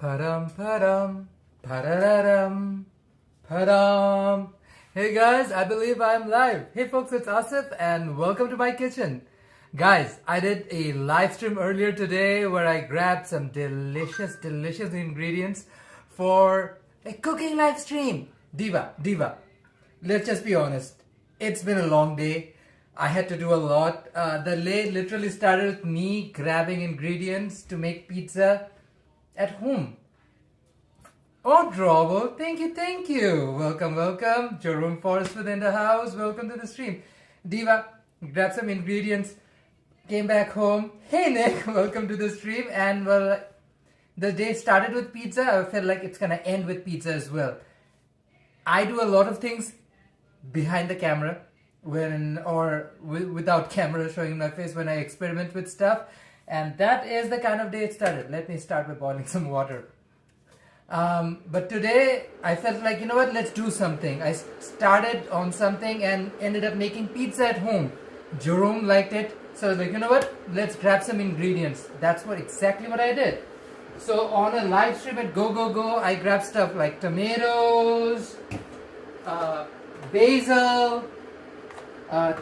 Param param, parararam, param. Hey guys, I believe I'm live. Hey folks, it's Asif and welcome to my kitchen. Guys, I did a live stream earlier today where I grabbed some delicious ingredients for a cooking live stream. Diva, let's just be honest. It's been a long day. I had to do a lot. The day literally started with me grabbing ingredients to make pizza at home. Oh, Drobo, thank you. Welcome. Jerome Forrest within the house. Welcome to the stream. Diva, grab some ingredients. Came back home. Hey Nick, welcome to the stream. And well, the day started with pizza. I felt like it's gonna end with pizza as well. I do a lot of things behind the camera without camera showing my face when I experiment with stuff. And that is the kind of day it started. Let me start by boiling some water. But today I felt like, you know what, let's do something. I started on something and ended up making pizza at home. Jerome liked it. So I was like, you know what, let's grab some ingredients. That's exactly what I did. So on a live stream at Go, I grabbed stuff like tomatoes, basil,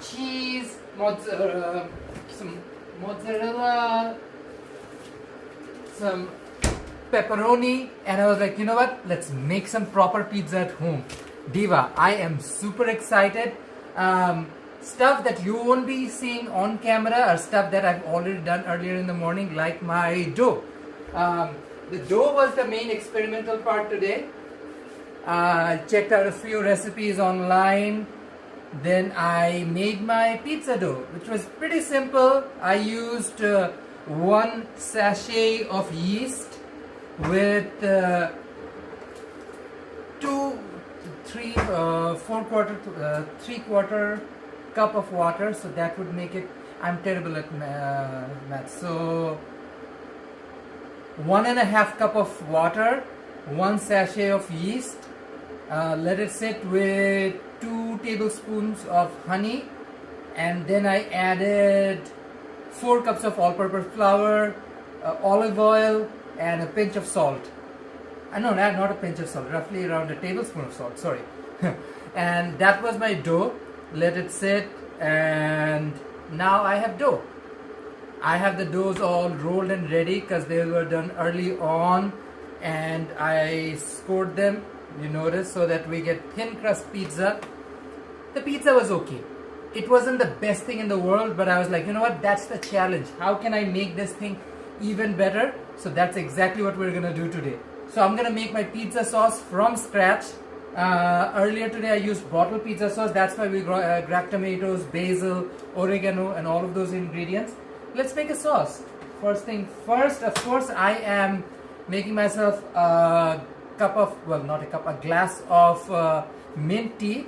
cheese, some mozzarella, some pepperoni, and I was like, you know what, let's make some proper pizza at home. Diva, I am super excited. Stuff that you won't be seeing on camera are stuff that I've already done earlier in the morning, like my dough. The dough was the main experimental part today. I checked out a few recipes online. Then I made my pizza dough, which was pretty simple. I used 1 sachet of yeast with 3/4 cup of water. So that would make it, I'm terrible at math. So 1.5 cup of water, 1 sachet of yeast. Let it sit with 2 tablespoons of honey, and then I added 4 cups of all-purpose flour, olive oil, and a pinch of salt. No, not a pinch of salt, roughly around a tablespoon of salt, sorry. And that was my dough. Let it sit, and now I have dough. I have the doughs all rolled and ready because they were done early on, and I scored them, you notice, so that we get thin crust pizza. The pizza was okay. It wasn't the best thing in the world, but I was like, you know what, that's the challenge. How can I make this thing even better? So that's exactly what we're gonna do today. So I'm gonna make my pizza sauce from scratch. Earlier today I used bottled pizza sauce. That's why we grabbed tomatoes, basil, oregano, and all of those ingredients. Let's make a sauce. First thing first, of course, I am making myself a glass of mint tea.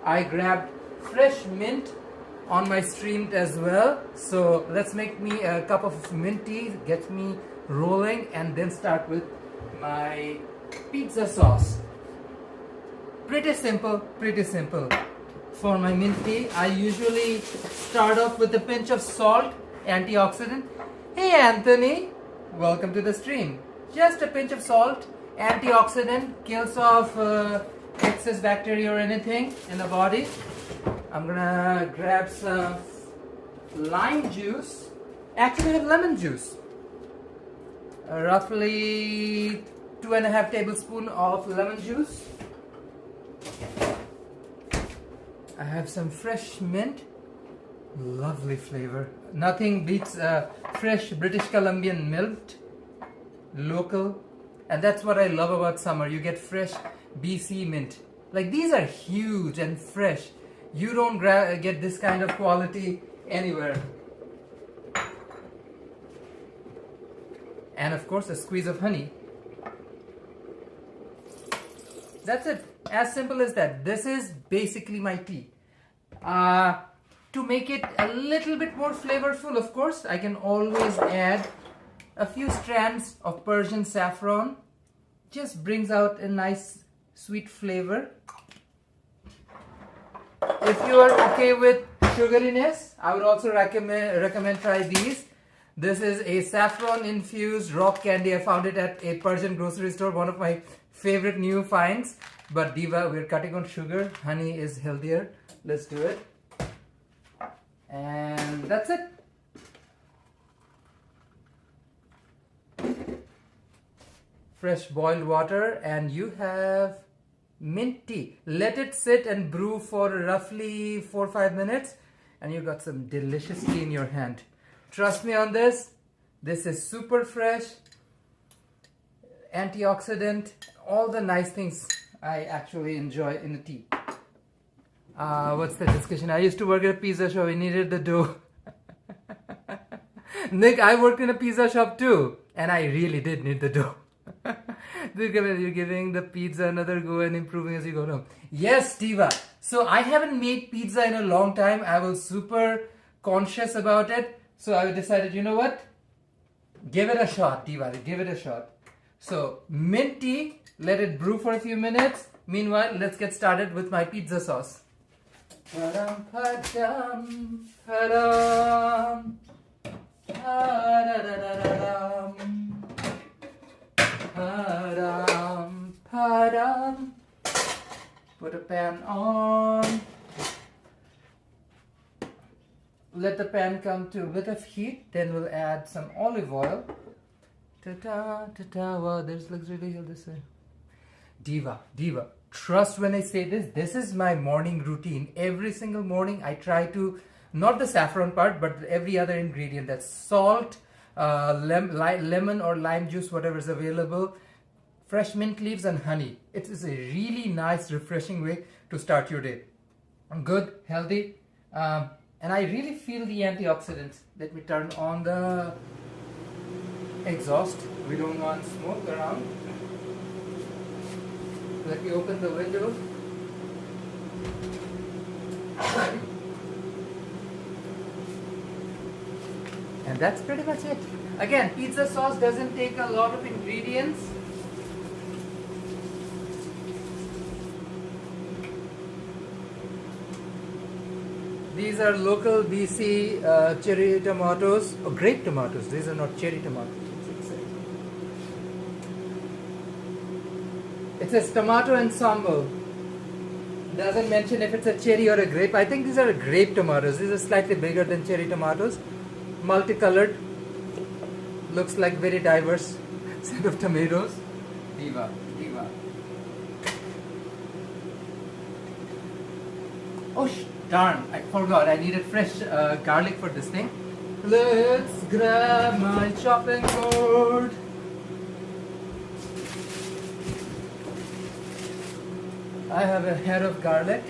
I grabbed fresh mint on my stream as well. So let's make me a cup of mint tea, get me rolling, and then start with my pizza sauce. Pretty simple. For my mint tea, I usually start off with a pinch of salt, antioxidant. Hey Anthony, welcome to the stream. Just a pinch of salt, antioxidant, kills off excess bacteria or anything in the body. I'm gonna grab some lime juice. Actually, I have lemon juice. Roughly 2.5 tablespoons of lemon juice. I have some fresh mint. Lovely flavor. Nothing beats fresh British Columbian mint, local. And that's what I love about summer. You get fresh BC mint. Like, these are huge and fresh. You don't get this kind of quality anywhere. And of course, a squeeze of honey. That's it. As simple as that. This is basically my tea. To make it a little bit more flavorful, of course, I can always add a few strands of Persian saffron. Just brings out a nice sweet flavor. If you are okay with sugariness, I would also recommend try these. This is a saffron infused rock candy. I found it at a Persian grocery store, one of my favorite new finds. But Diva, we're cutting on sugar. Honey is healthier. Let's do it. And that's it. Fresh boiled water, and you have mint tea. Let it sit and brew for roughly 4 or 5 minutes, and you got some delicious tea in your hand. Trust me on this. This is super fresh, antioxidant, all the nice things I actually enjoy in the tea. What's the discussion? I used to work at a pizza shop. We needed the dough. Nick, I worked in a pizza shop too, and I really did need the dough. You're giving the pizza another go and improving as you go along. Yes, Diva. So I haven't made pizza in a long time. I was super conscious about it. So I decided, you know what? Give it a shot, Diva. Give it a shot. So mint tea, let it brew for a few minutes. Meanwhile, let's get started with my pizza sauce. Padam, padam, padam, padam, padam, padam. Put a pan on. Let the pan come to a bit of heat. Then we'll add some olive oil. Ta-ta, ta-ta. Wow, this looks really good this way. Diva, trust when I say this. This is my morning routine. Every single morning I try to, not the saffron part, but every other ingredient. That's salt, lemon or lime juice, whatever is available, fresh mint leaves and honey. It is a really nice, refreshing way to start your day. Good, healthy, and I really feel the antioxidants. Let me turn on the exhaust. We don't want smoke around. Let me open the window. And that's pretty much it. Again, pizza sauce doesn't take a lot of ingredients. These are local BC cherry tomatoes, or grape tomatoes. These are not cherry tomatoes. It says tomato ensemble. Doesn't mention if it's a cherry or a grape. I think these are grape tomatoes. These are slightly bigger than cherry tomatoes. Multicolored. Looks like very diverse set of tomatoes. Diva. Oh darn, I forgot. I needed fresh garlic for this thing. Let's grab my chopping board. I have a head of garlic.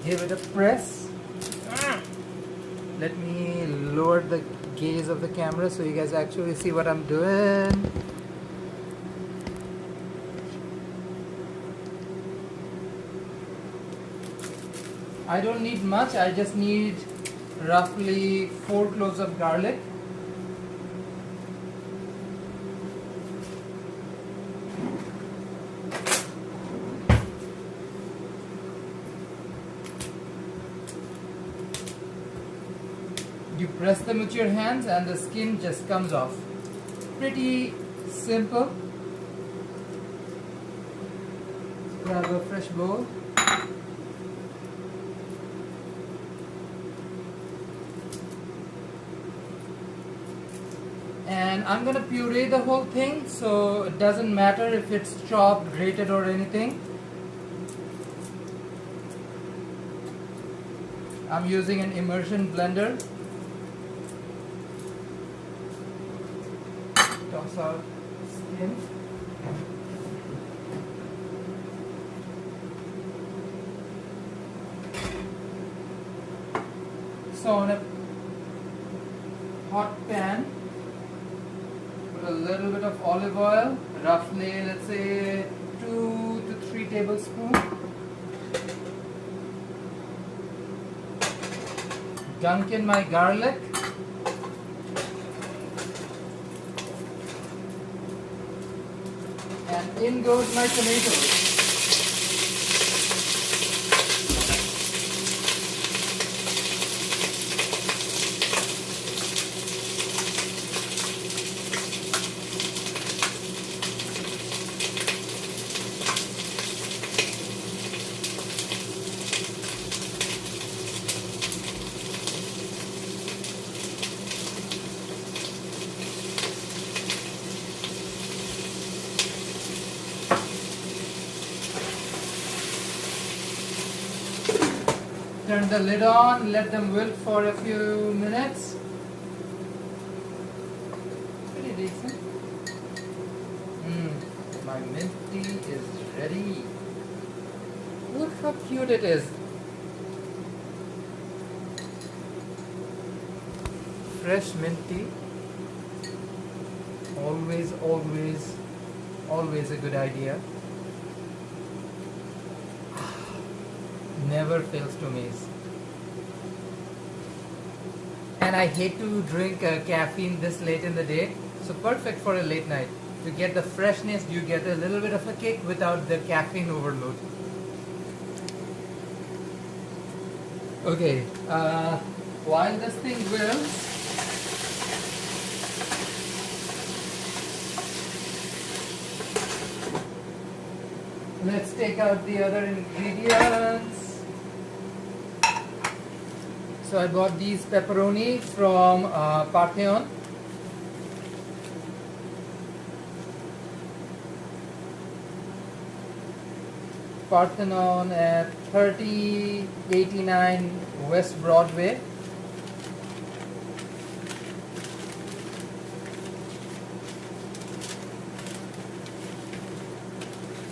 Give it a press. Let me lower the gaze of the camera so you guys actually see what I'm doing. I don't need much. I just need roughly 4 cloves of garlic. You press them with your hands and the skin just comes off. Pretty simple. Grab a fresh bowl. And I'm gonna puree the whole thing, so it doesn't matter if it's chopped, grated or anything. I'm using an immersion blender. Toss out skin. So on a hot pan, put a little bit of olive oil, roughly let's say 2 to 3 tablespoons. Dunk in my garlic. And in goes my tomatoes. turn the lid on, let them wilt for a few minutes. Pretty decent. My mint tea is ready. Look how cute it is. Fresh mint tea. Always, always, always a good idea. Never fails to amaze. And I hate to drink caffeine this late in the day, so perfect for a late night. To get the freshness, you get a little bit of a kick without the caffeine overload. Okay, while this thing wills, let's take out the other ingredients. So I bought these pepperoni from Parthenon. Parthenon at 3089 West Broadway.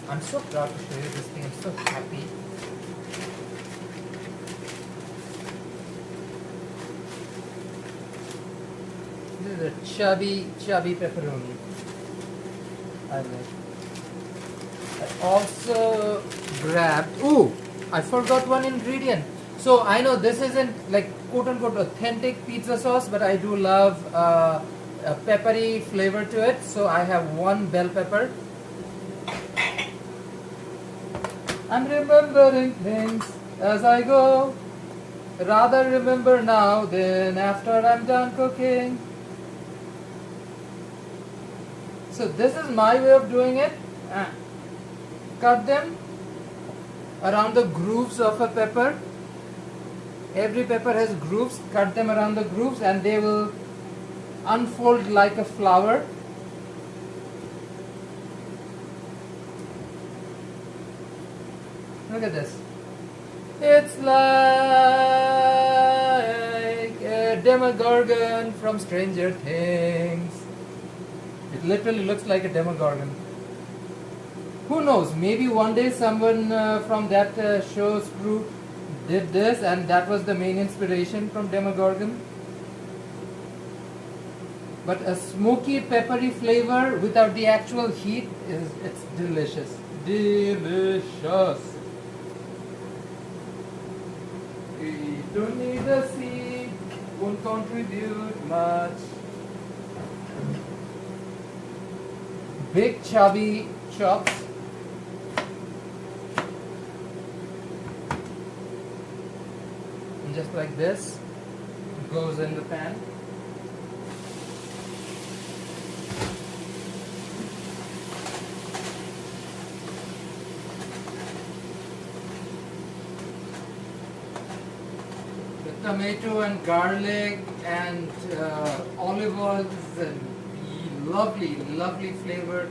I'm so proud to show you this thing. I'm so happy. This is a chubby pepperoni. I like. I also grabbed. Ooh, I forgot one ingredient. So I know this isn't like quote unquote authentic pizza sauce, but I do love a peppery flavor to it. So I have one bell pepper. I'm remembering things as I go. Rather remember now than after I'm done cooking. So this is my way of doing it. Cut them around the grooves of a pepper. Every pepper has grooves. Cut them around the grooves and they will unfold like a flower. Look at this. It's like a demogorgon from Stranger Things. It literally looks like a demogorgon. Who knows? Maybe one day someone from that show's crew did this and that was the main inspiration from Demogorgon. But a smoky, peppery flavor without the actual heat it's delicious. Delicious. We don't need a seed, won't contribute much. Big chubby chops. And just like this, goes in the pan. Tomato and garlic and olive oil is a lovely flavor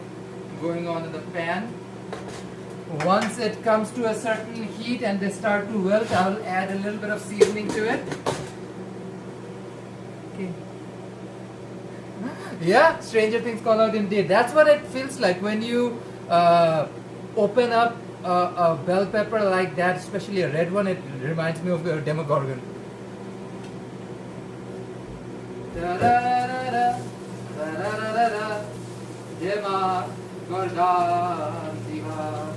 going on in the pan. Once it comes to a certain heat and they start to wilt, I'll add a little bit of seasoning to it. Okay. Yeah, Stranger Things call out indeed. That's what it feels like when you open up a bell pepper like that, especially a red one. It reminds me of the Demogorgon. Da-da-da-da, da-da-da-da, Demogorgon, Diva.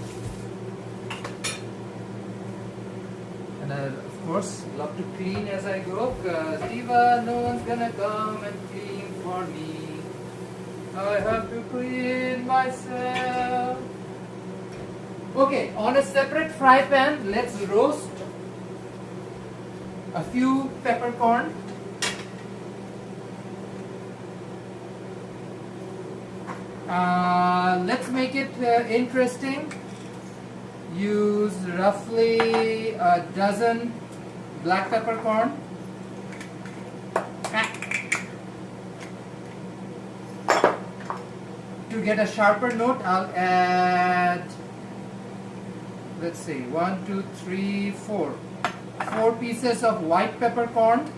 And I, of course, love to clean as I go, because Diva, no one's gonna come and clean for me. I have to clean myself. Okay, on a separate fry pan, let's roast a few peppercorn. Let's make it interesting. Use roughly a dozen black peppercorn. To get a sharper note, I'll add, let's see, 1, 2, 3, 4. 4 pieces of white peppercorn.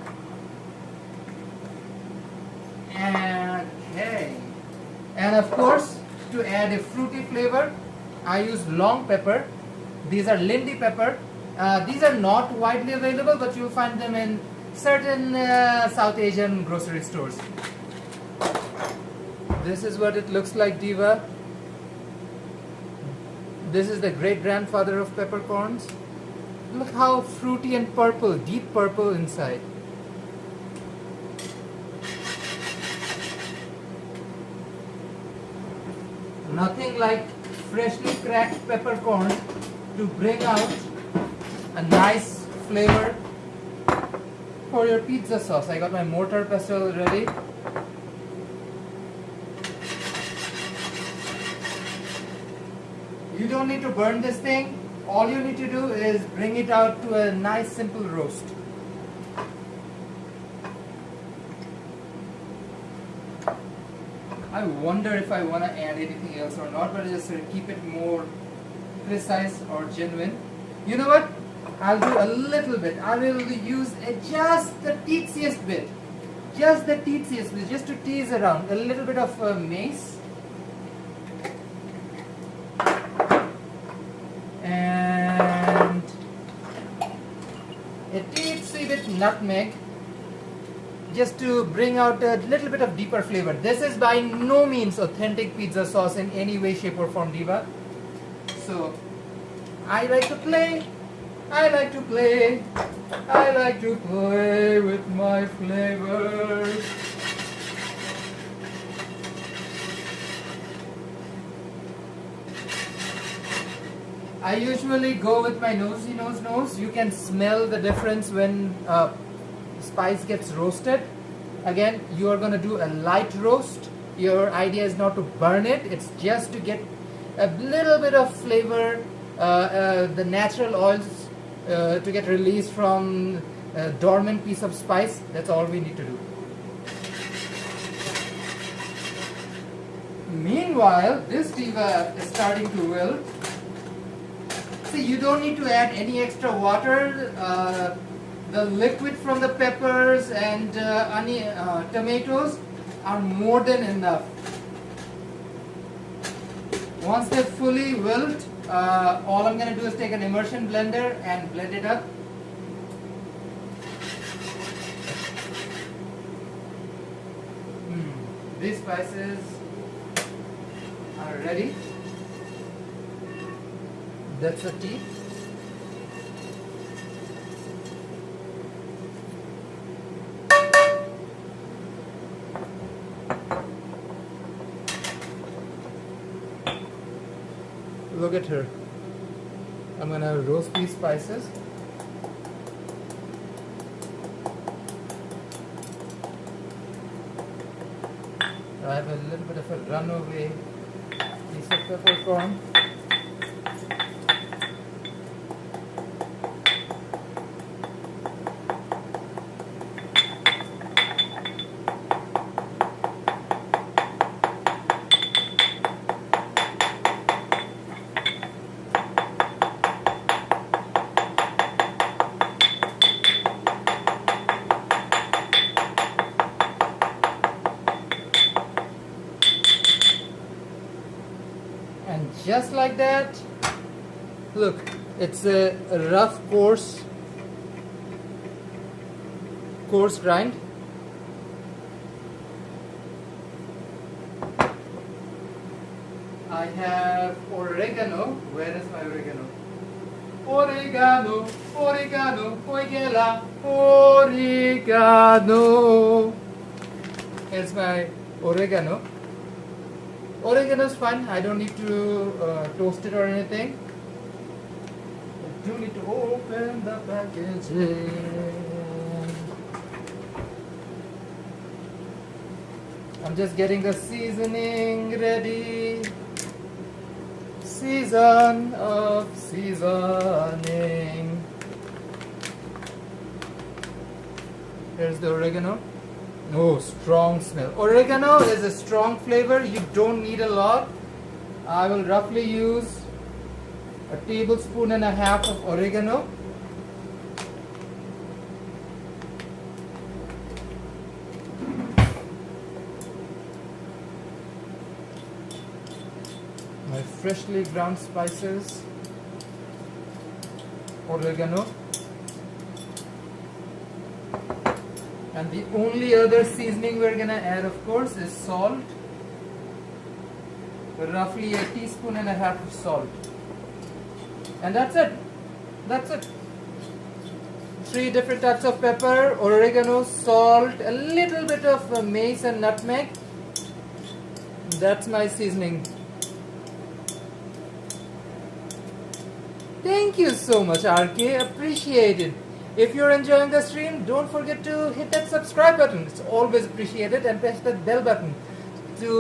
Okay. And of course, to add a fruity flavor, I use long pepper. These are Lindy pepper. These are not widely available, but you'll find them in certain South Asian grocery stores. This is what it looks like, Diva. This is the great grandfather of peppercorns. Look how fruity and purple, deep purple inside. Nothing like freshly cracked peppercorn to bring out a nice flavor for your pizza sauce. I got my mortar pestle ready. You don't need to burn this thing. All you need to do is bring it out to a nice simple roast. I wonder if I want to add anything else or not, but just keep it more precise or genuine. You know what? I'll do a little bit. I will use just the teeniest bit. Just the teeniest bit, just to tease around. A little bit of mace. And a teensy bit nutmeg. Just to bring out a little bit of deeper flavor. This is by no means authentic pizza sauce in any way, shape or form, Diva. So, I like to play. I like to play. I like to play with my flavors. I usually go with my nosy nose. You can smell the difference when spice gets roasted. Again, you are going to do a light roast. Your idea is not to burn it. It's just to get a little bit of flavor, the natural oils to get released from a dormant piece of spice. That's all we need to do. Meanwhile, this Diva is starting to wilt. See, you don't need to add any extra water. The liquid from the peppers and tomatoes are more than enough. Once they fully wilt, all I'm going to do is take an immersion blender and blend it up. These spices are ready. That's the tea. Look at her. I'm gonna roast these spices. I have a little bit of a runaway piece of peppercorn. And just like that, look, it's a rough, coarse grind. I have oregano. Where is my oregano? Oregano, oregano, oigela, oregano. Here's my oregano. Oregano is fine. I don't need to toast it or anything. I do need to open the packaging. I'm just getting the seasoning ready. Season of seasoning. Here's the oregano. Oh, strong smell. Oregano is a strong flavor. You don't need a lot. I will roughly use a tablespoon and a half of oregano. my freshly ground spices, oregano, and the only other seasoning we're gonna add, of course, is salt. Roughly a teaspoon and a half of salt, and that's it. That's it. 3 different types of pepper, oregano, salt, a little bit of mace and nutmeg. That's my seasoning. Thank you so much, RK. Appreciate it. If you're enjoying the stream, don't forget to hit that subscribe button. It's always appreciated, and press that bell button to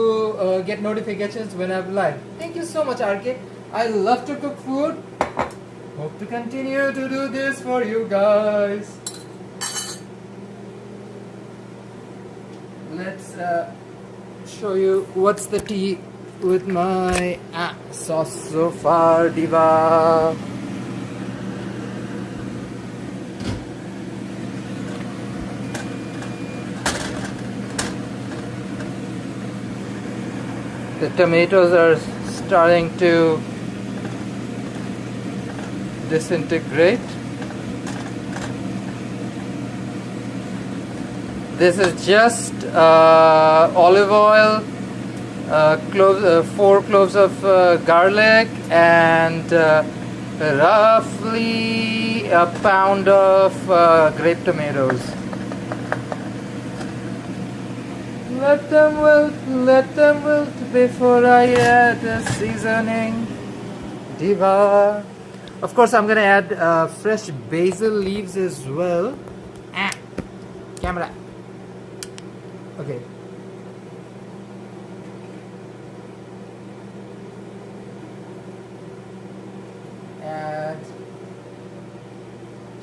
get notifications when I'm live. Thank you so much, RK. I love to cook food. Hope to continue to do this for you guys. Let's show you what's the tea with my sauce so far, Diva. The tomatoes are starting to disintegrate. This is just olive oil, 4 cloves of garlic, and roughly a pound of grape tomatoes. Let them wilt before I add the seasoning, Diva. Of course, I'm gonna add fresh basil leaves as well. Camera. Okay. Add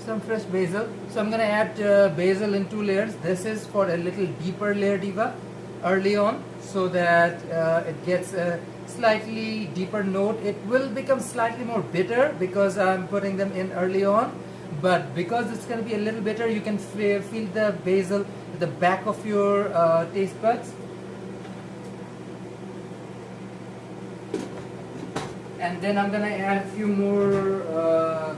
some fresh basil. So I'm gonna add basil in 2 layers. This is for a little deeper layer, Diva, early on, so that it gets a slightly deeper note. It will become slightly more bitter because I'm putting them in early on, but because it's going to be a little bitter, you can feel the basil at the back of your taste buds. And then I'm going to add a few more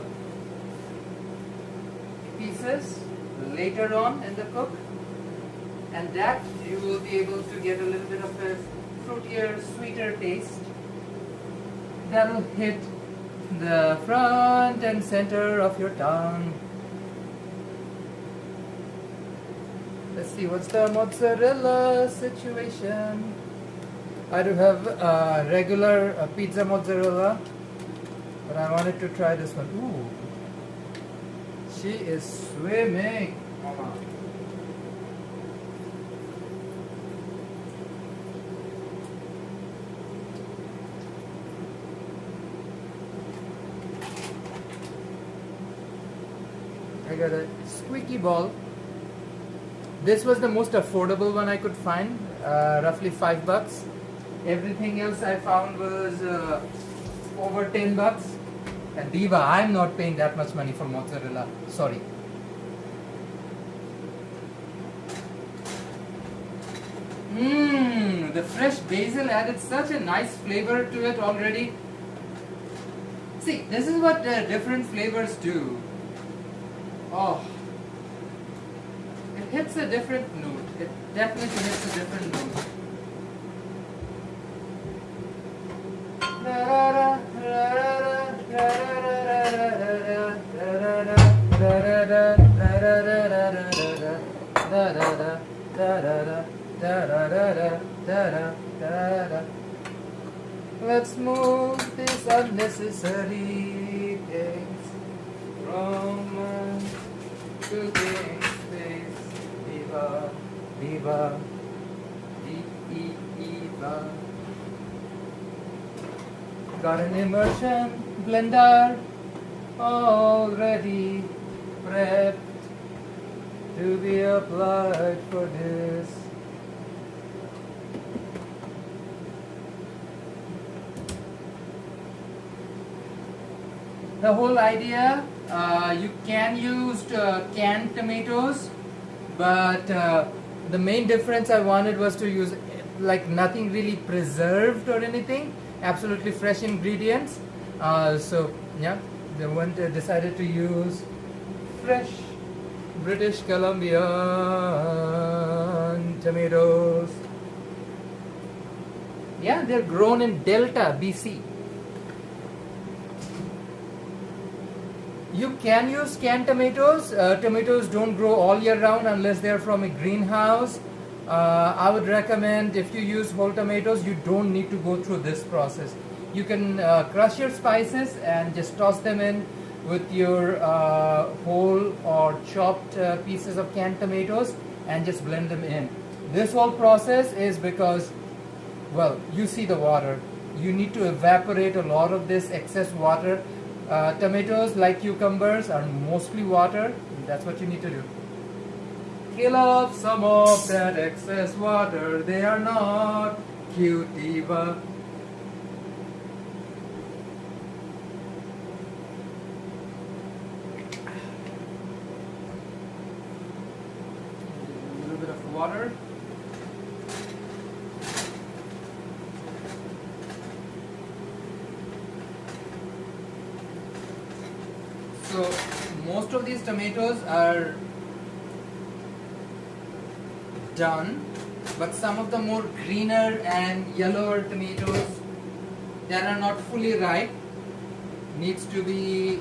pieces later on in the cook, and that you will be able to get a little bit of a fruitier, sweeter taste. That'll hit the front and center of your tongue. Let's see, what's the mozzarella situation? I do have regular pizza mozzarella, but I wanted to try this one. Ooh, she is swimming. Mama. I got a squeaky ball. This was the most affordable one I could find, roughly $5. Everything else I found was over $10. And Diva, I'm not paying that much money for mozzarella. Sorry. The fresh basil added such a nice flavor to it already. See, this is what different flavors do. Oh, it hits a different note. It definitely hits a different note. Let's move these unnecessary things from cooking space. Diva, Diva, Diva. Got an immersion blender already prepped to be applied for this. The whole idea, you can use canned tomatoes, but the main difference I wanted was to use like nothing really preserved or anything. absolutely fresh ingredients. So yeah, they decided to use fresh British Columbian tomatoes. Yeah, they're grown in Delta, BC. You can use canned tomatoes. Tomatoes don't grow all year round unless they're from a greenhouse. I would recommend, if you use whole tomatoes, you don't need to go through this process. You can crush your spices and just toss them in with your whole or chopped pieces of canned tomatoes and just blend them in. This whole process is because, well, you see the water. You need to evaporate a lot of this excess water. Tomatoes, like cucumbers, are mostly water. That's what you need to do. Kill off some of that excess water. They are not cutiva. A little bit of water. So most of these tomatoes are done, but some of the more greener and yellower tomatoes that are not fully ripe needs to be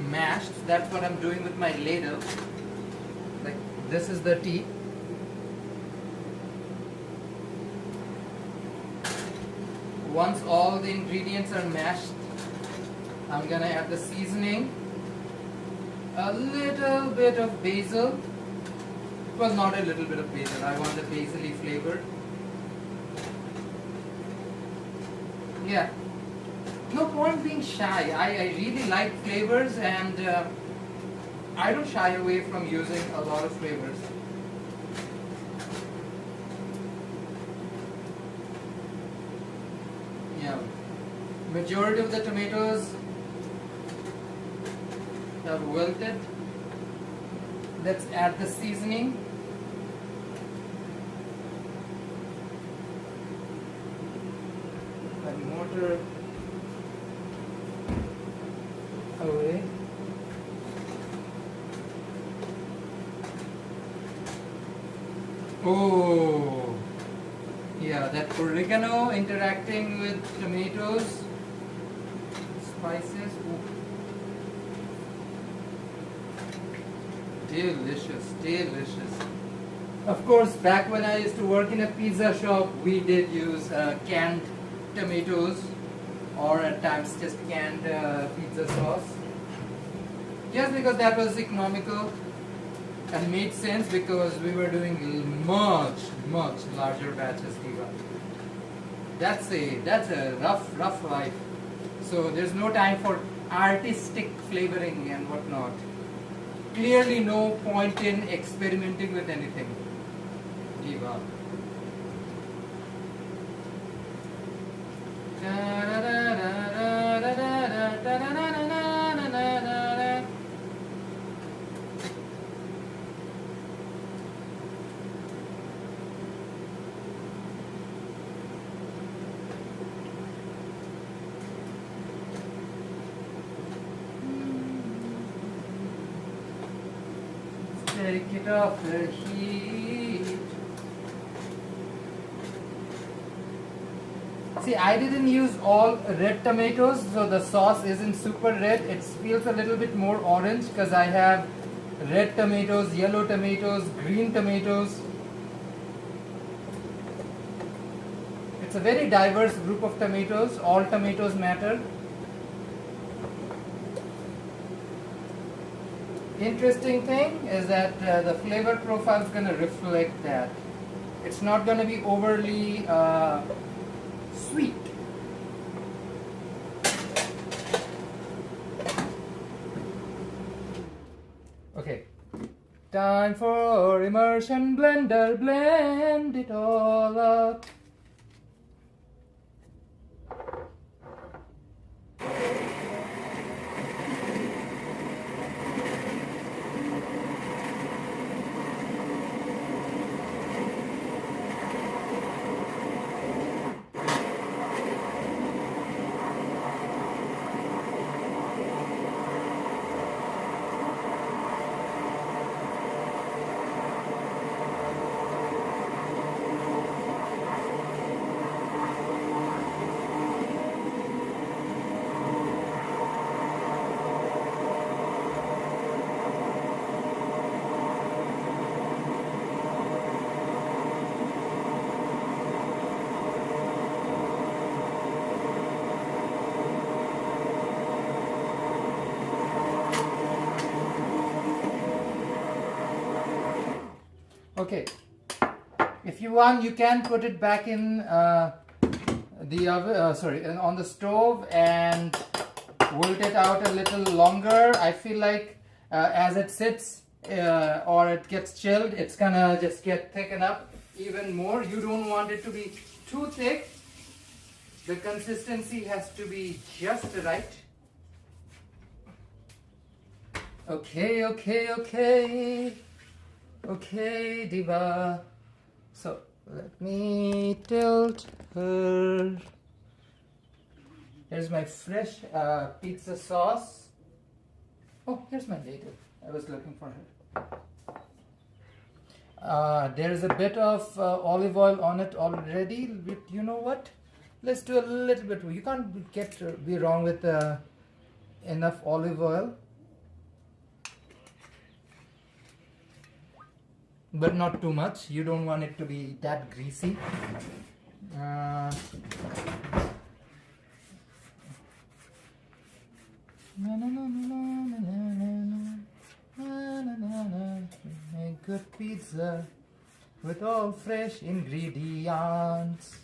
mashed. That's what I'm doing with my ladle. Like, this is the tea. Once all the ingredients are mashed, I'm gonna add the seasoning, a little bit of basil. It was not a little bit of basil, I want the basil-y flavor. Yeah, no point being shy. I really like flavors, and I don't shy away from using a lot of flavors. Yeah, majority of the tomatoes have wilted. Let's add the seasoning. And mortar away. Oh, yeah, that oregano interacting with tomatoes, spices. Ooh. Delicious, delicious. Of course, back when I used to work in a pizza shop, we did use canned tomatoes, or at times just canned pizza sauce. Just because that was economical and made sense, because we were doing much larger batches. That's a rough life. So there's no time for artistic flavoring and whatnot. Clearly no point in experimenting with anything. Diva. Take it off the heat. See, I didn't use all red tomatoes, so the sauce isn't super red. It feels a little bit more orange because I have red tomatoes, yellow tomatoes, green tomatoes. It's a very diverse group of tomatoes. All tomatoes matter. Interesting thing is that the flavor profile is going to reflect that. It's not going to be overly sweet. Okay, time for immersion blender. Blend it all up. Okay, if you want, you can put it back in the oven, sorry, on the stove and wilt it out a little longer. I feel like as it sits or it gets chilled, it's gonna just get thickened up even more. You don't want it to be too thick. The consistency has to be just right. Okay, okay, okay. Okay, Diva. So let me tilt her. Here's my fresh pizza sauce. Oh, here's my native. I was looking for her. There's a bit of olive oil on it already. You know what? Let's do a little bit. You can't be wrong with enough olive oil. But not too much. You don't want it to be that greasy. Make good pizza with all fresh ingredients.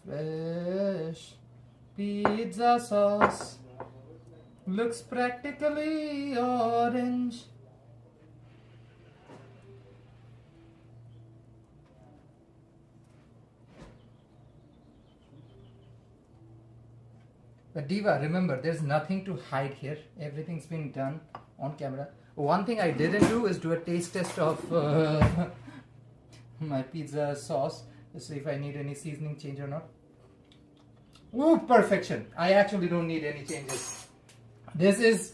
Fresh pizza sauce. Looks practically orange. But Diva, remember, there's nothing to hide here. Everything's been done on camera. One thing I didn't do is do a taste test of my pizza sauce to see if I need any seasoning change or not. Ooh, perfection. I actually don't need any changes. This is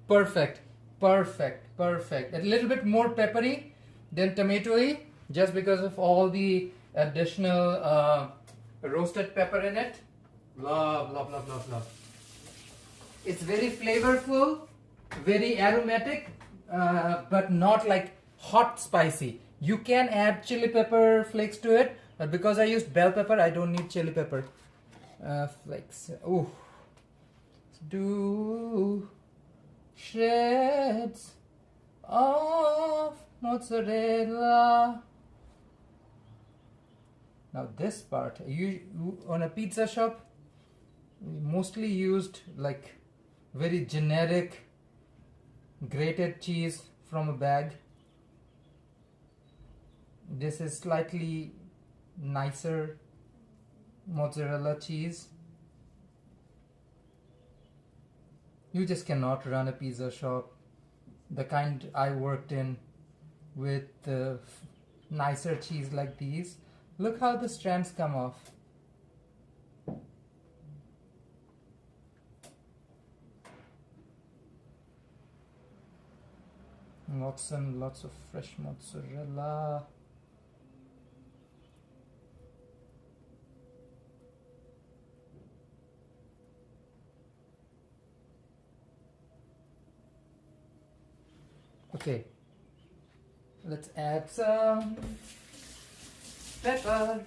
perfect, perfect, perfect. A little bit more peppery than tomatoey, just because of all the additional roasted pepper in it. Love, love, love, love, love. It's very flavorful, very aromatic, but not like hot spicy. You can add chili pepper flakes to it, but because I used bell pepper, I don't need chili pepper flakes. Ooh. Do shreds of mozzarella. Now this part, you on a pizza shop, we mostly used like very generic grated cheese from a bag. This is slightly nicer mozzarella cheese. You just cannot run a pizza shop, the kind I worked in, with nicer cheese like these. Look how the strands come off. Lots and lots of fresh mozzarella. Okay, let's add some pepperoni.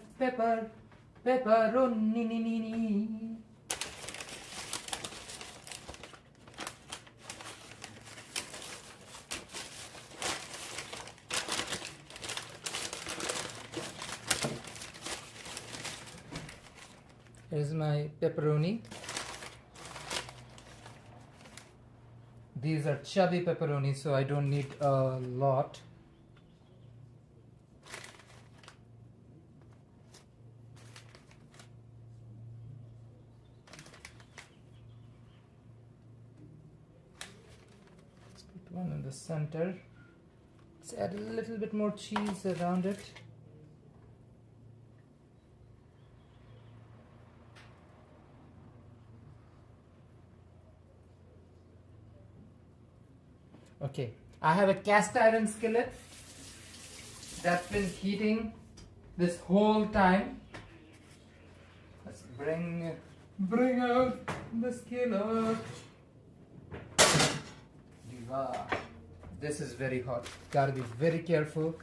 Here's my pepperoni. These are chubby pepperoni, so I don't need a lot. Let's put one in the center. Let's add a little bit more cheese around it. Okay, I have a cast iron skillet that's been heating this whole time. Let's bring out the skillet. Diva. This is very hot. Gotta be very careful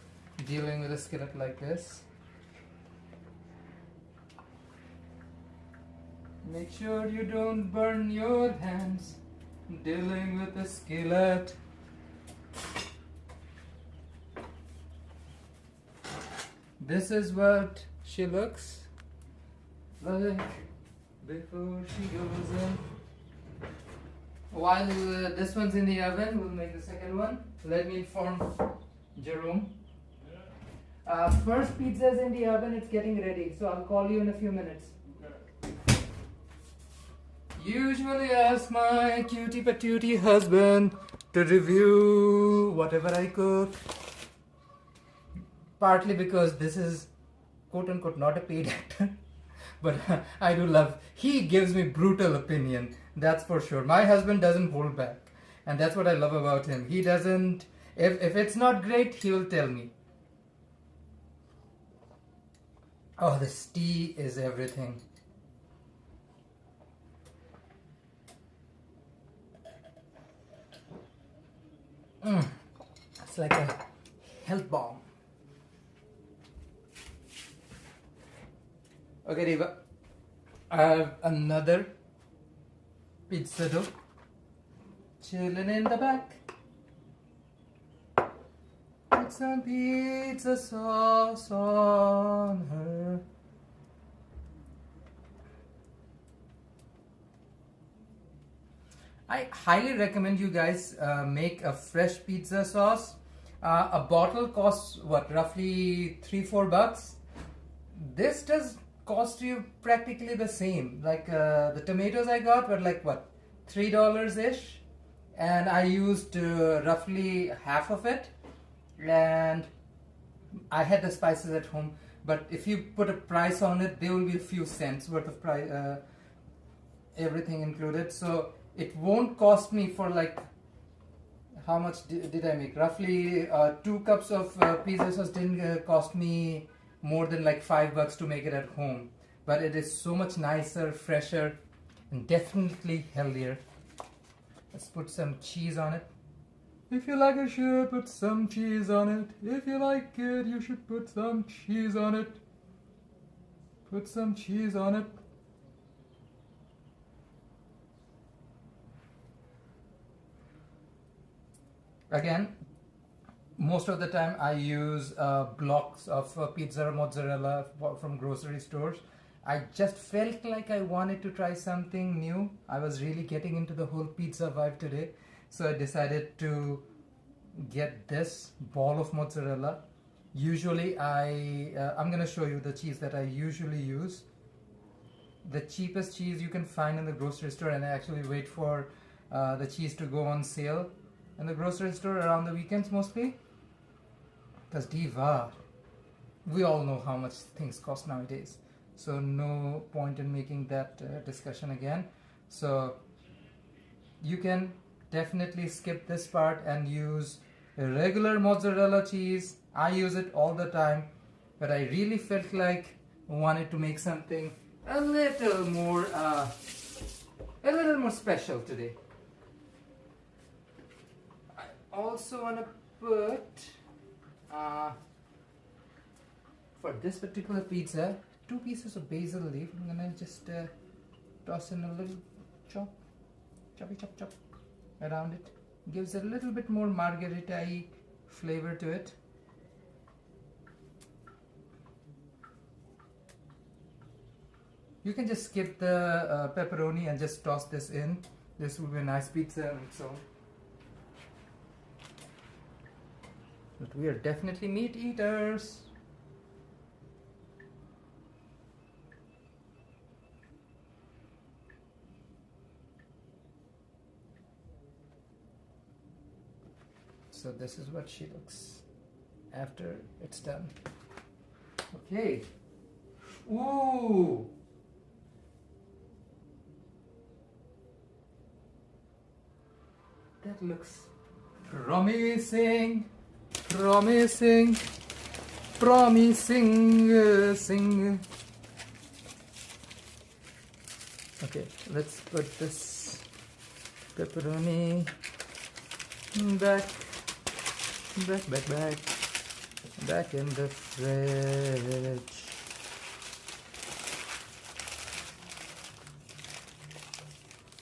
dealing with a skillet like this. Make sure you don't burn your hands. dealing with the skillet. This is what she looks like before she goes in. While this one's in the oven, we'll make the second one. Let me inform Jerome. First pizza's in the oven, it's getting ready, so I'll call you in a few minutes. Usually ask my cutie patootie husband to review whatever I cook. Partly because this is quote unquote not a paid actor. But I do love, he gives me brutal opinion, that's for sure. My husband doesn't hold back, and that's what I love about him. He doesn't, if it's not great, he will tell me. Oh, this tea is everything. It's like a health bomb. Okay, Riva, I have another pizza dough chilling in the back. Put some pizza sauce on her. I highly recommend you guys make a fresh pizza sauce. A bottle costs what, roughly $3-4. This does cost you practically the same. Like the tomatoes I got were like what, $3 ish, and I used roughly half of it, and I had the spices at home. But if you put a price on it, there will be a few cents worth of price, everything included. So it won't cost me for like, how much did I make? Roughly 2 cups of pizza sauce didn't cost me more than like $5 to make it at home. But it is so much nicer, fresher, and definitely healthier. Let's put some cheese on it. If you like it, you should put some cheese on it. If you like it, you should put some cheese on it. Put some cheese on it. Again, most of the time I use blocks of pizza or mozzarella from grocery stores. I just felt like I wanted to try something new. I was really getting into the whole pizza vibe today. So I decided to get this ball of mozzarella. Usually I'm gonna show you the cheese that I usually use. The cheapest cheese you can find in the grocery store, and I actually wait for the cheese to go on sale in the grocery store around the weekends mostly. Because diva, we all know how much things cost nowadays. So no point in making that discussion again. So you can definitely skip this part and use regular mozzarella cheese. I use it all the time, but I really felt like I wanted to make something a little more special today. I also want to put for this particular pizza 2 pieces of basil leaf. I'm gonna just toss in a little choppy chop around it. Gives a little bit more margherita-y flavor to it. You can just skip the pepperoni and just toss this in. This will be a nice pizza on its own. But we are definitely meat eaters. So this is what she looks after it's done. Okay. Ooh. That looks promising. Promising. Sing. Okay, let's put this pepperoni back in the fridge.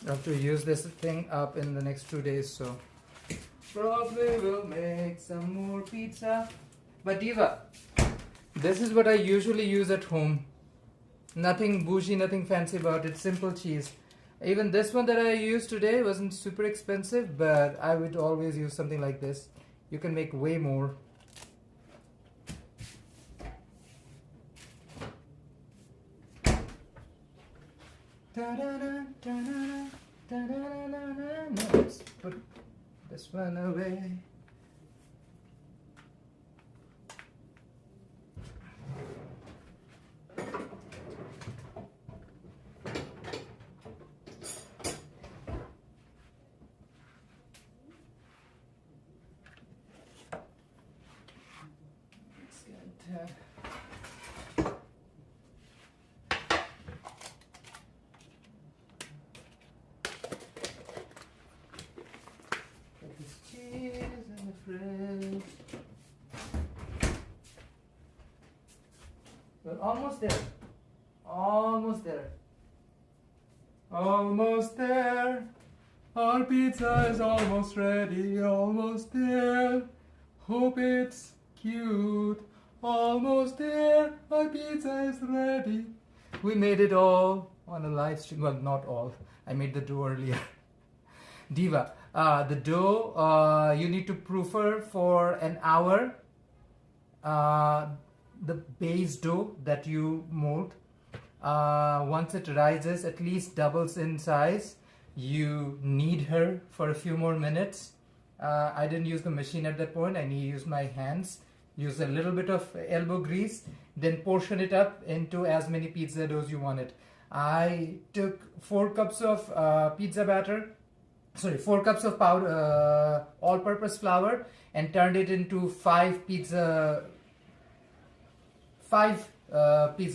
I have to use this thing up in the next 2 days, so probably will make some more pizza. But Diva, this is what I usually use at home. Nothing bougie, nothing fancy about it. Simple cheese. Even this one that I used today wasn't super expensive, but I would always use something like this. You can make way more. Let's put this one away. Put this cheese in the fridge. We're almost there. Almost there. Almost there. Our pizza is almost ready. Almost there. Hope it's cute. Almost there. Our pizza is ready. We made it all on a live stream. Well, not all. I made the dough earlier. Diva, the dough, you need to proofer for an hour. The base dough that you mold. Once it rises, at least doubles in size, you knead her for a few more minutes. I didn't use the machine at that point. I used my hands. Use a little bit of elbow grease, then portion it up into as many pizza doughs you wanted. I took 4 cups of pizza batter, 4 cups of powder, all-purpose flour, and turned it into 5 pizza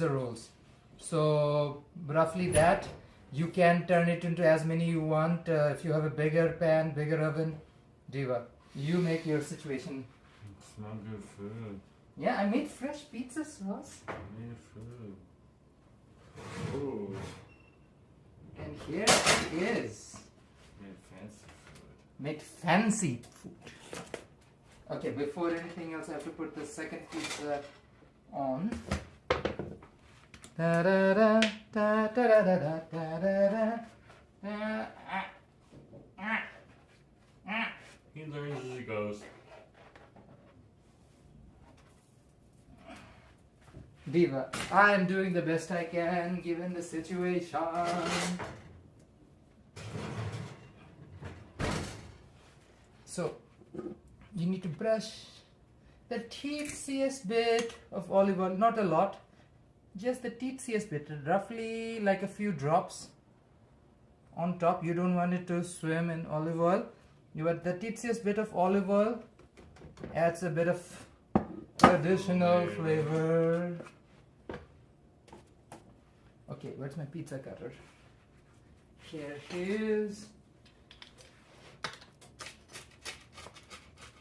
rolls. So roughly that. You can turn it into as many you want. If you have a bigger pan, bigger oven. Diva, you make your situation. It's not good food. Yeah, I made fresh pizza sauce. I made food. Ooh. And here it is. Made fancy food. Made fancy food. Okay, before anything else, I have to put the second pizza on. Da da da da da da da da da da. He learns as he goes. Diva, I am doing the best I can given the situation. So, you need to brush the teetsiest bit of olive oil, not a lot, just the teetsiest bit, roughly like a few drops on top. You don't want it to swim in olive oil. You want the teetsiest bit of olive oil, adds a bit of additional flavor. Okay, where's my pizza cutter? Here she is.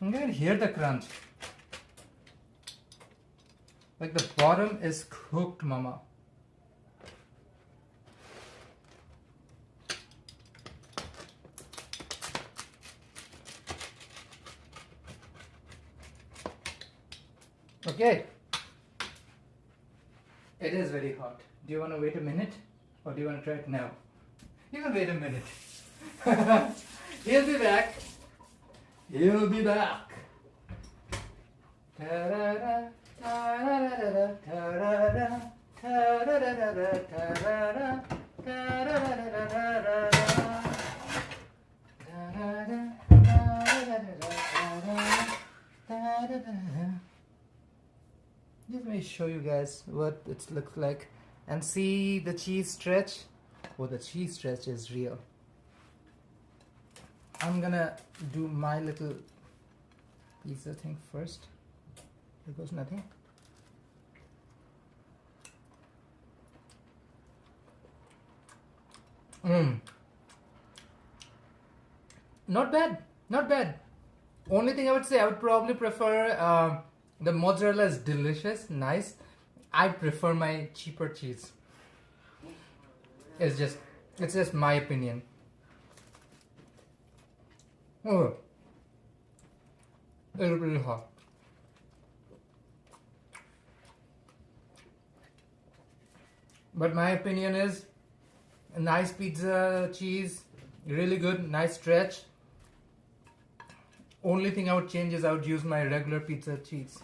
You can hear the crunch. Like the bottom is cooked, mama. Okay. It is very hot. Do you want to wait a minute? Or do you want to try it now? You can wait a minute. He'll be back. He'll be back. Ta-da-da, ta-da-da-da, ta-da-da, ta-da-da-da, ta-da-da, ta-da-da-da-da-da-da. Let me show you guys what it looks like and see the cheese stretch. Oh, the cheese stretch is real. I'm gonna do my little pizza thing first. There goes nothing. Not bad, not bad. Only thing I would say, I would probably prefer the mozzarella is delicious, nice. I prefer my cheaper cheese. It's just my opinion. Oh, a little bit hot. But my opinion is a nice pizza cheese, really good, nice stretch. Only thing I would change is I would use my regular pizza cheese.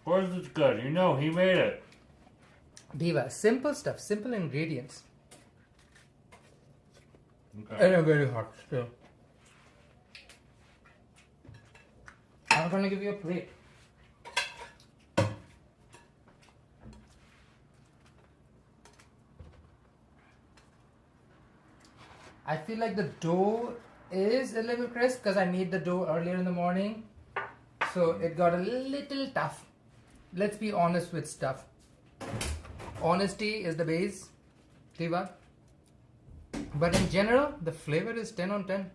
Hors is good. You know, he made it. Diva, simple stuff, simple ingredients. Okay. And very hot still. I'm gonna give you a plate. I feel like the dough is a little crisp because I made the dough earlier in the morning. So it got a little tough. Let's be honest with stuff. Honesty is the base, Diva. But in general, the flavor is 10 on 10.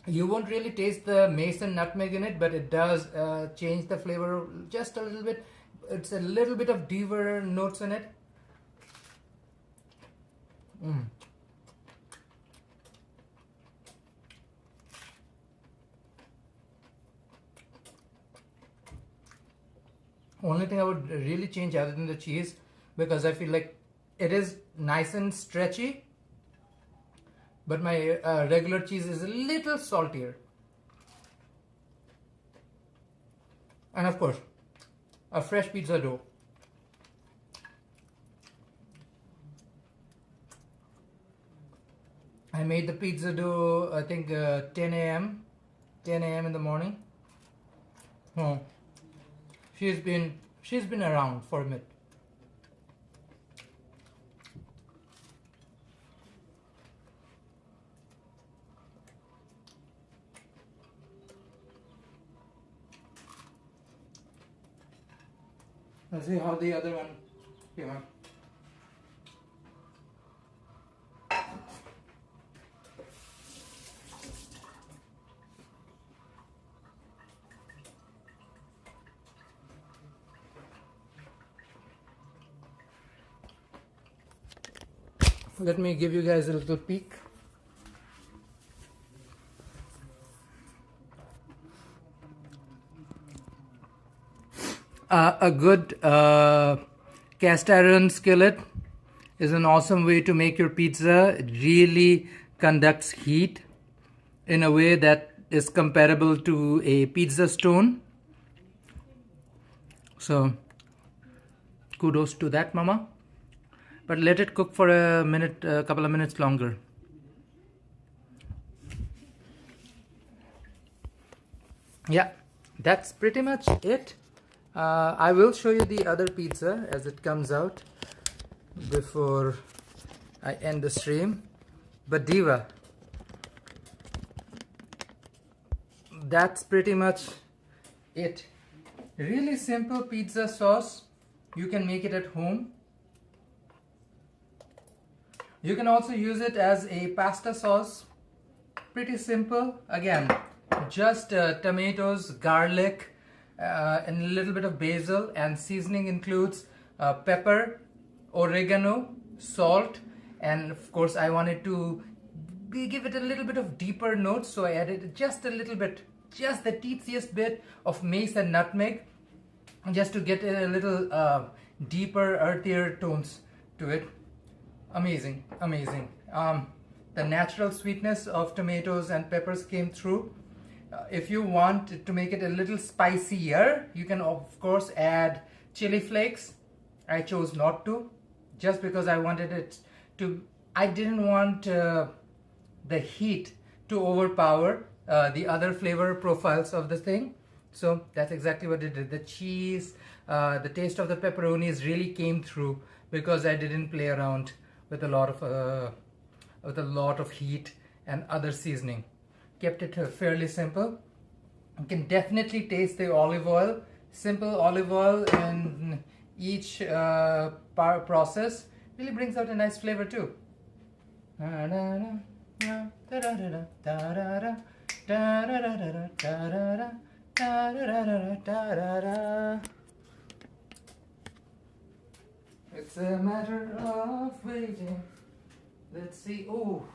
You won't really taste the mace and nutmeg in it, but it does change the flavor just a little bit. It's a little bit of deeper notes in it. Only thing I would really change other than the cheese, because I feel like it is nice and stretchy, but my regular cheese is a little saltier. And of course, a fresh pizza dough. I made the pizza dough, I think 10 a.m. in the morning. Oh, she's been around for a minute. Let's see how the other one came out. Let me give you guys a little peek. A good cast iron skillet is an awesome way to make your pizza. It really conducts heat in a way that is comparable to a pizza stone. So kudos to that, mama. But let it cook for a couple of minutes longer. Yeah, that's pretty much it. I will show you the other pizza as it comes out before I end the stream. But Diva, that's pretty much it. Really simple pizza sauce. You can make it at home. You can also use it as a pasta sauce. Pretty simple. Again, just tomatoes, garlic, and a little bit of basil, and seasoning includes pepper, oregano, salt, and of course I wanted to give it a little bit of deeper notes, so I added just a little bit, just the teeniest bit of mace and nutmeg, just to get a little deeper, earthier tones to it. Amazing, amazing. The natural sweetness of tomatoes and peppers came through. If you want to make it a little spicier, you can of course add chili flakes. I chose not to, just because I wanted it to, I didn't want the heat to overpower the other flavor profiles of the thing. So that's exactly what it did. The cheese, the taste of the pepperonis really came through because I didn't play around with a lot of heat and other seasoning. Kept it fairly simple. You can definitely taste the olive oil. Simple olive oil in each process really brings out a nice flavor too. It's a matter of waiting. Let's see. Oh,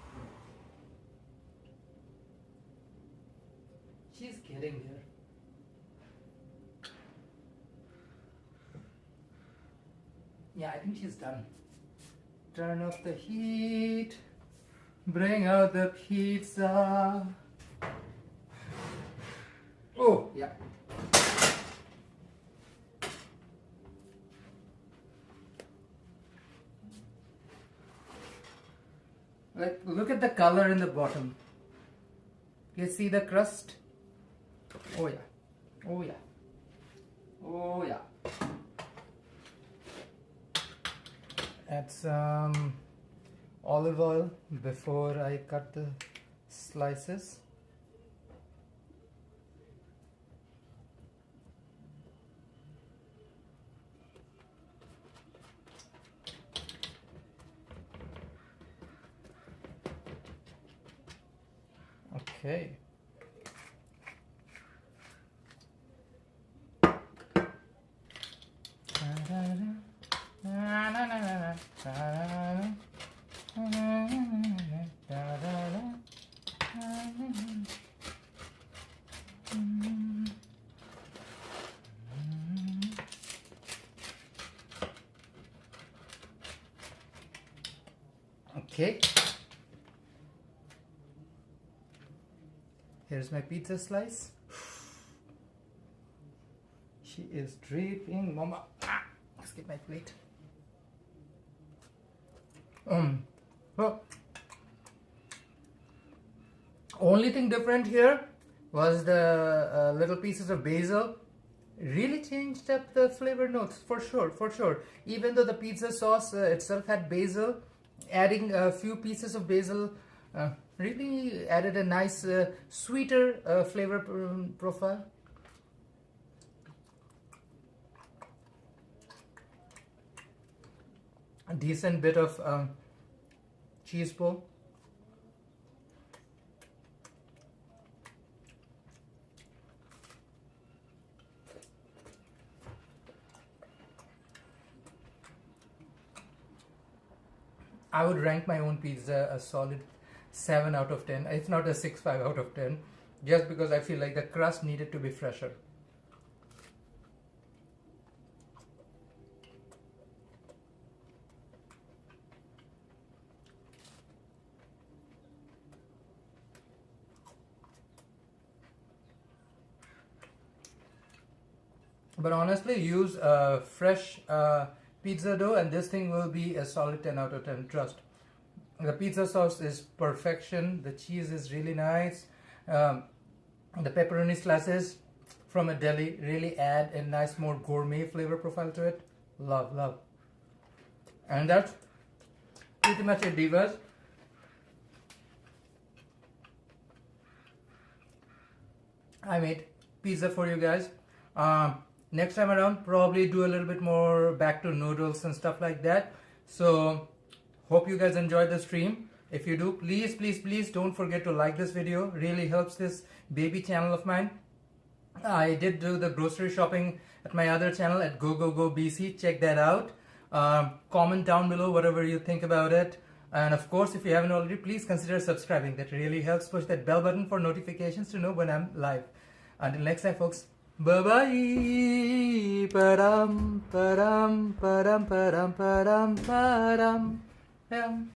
she's getting there. Yeah, I think she's done. Turn off the heat. Bring out the pizza. Oh, yeah. Like, look at the color in the bottom. You see the crust? Oh yeah. Oh yeah. Oh yeah. Add some olive oil before I cut the slices. Okay. Okay. Here's my pizza slice. She is dripping, mama. Let's get my plate. Well, only thing different here was the little pieces of basil. Really changed up the flavor notes for sure, for sure. Even though the pizza sauce itself had basil, adding a few pieces of basil really added a nice sweeter flavor profile. A decent bit of cheese pull. I would rank my own pizza a solid 7 out of 10. It's not a 6.5 out of 10, just because I feel like the crust needed to be fresher. But honestly, use a fresh pizza dough and this thing will be a solid 10 out of 10, trust. The pizza sauce is perfection, the cheese is really nice, the pepperoni slices from a deli really add a nice more gourmet flavor profile to it. Love, love. And that's pretty much it, divas. I made pizza for you guys. Next time around, probably do a little bit more back to noodles and stuff like that. So, hope you guys enjoyed the stream. If you do, please, please, please don't forget to like this video. Really helps this baby channel of mine. I did do the grocery shopping at my other channel at GoGoGoBC. Check that out. Comment down below whatever you think about it. And of course, if you haven't already, please consider subscribing. That really helps. Push that bell button for notifications to know when I'm live. Until next time, folks. Bye-bye. Param, param, param, param, param, param.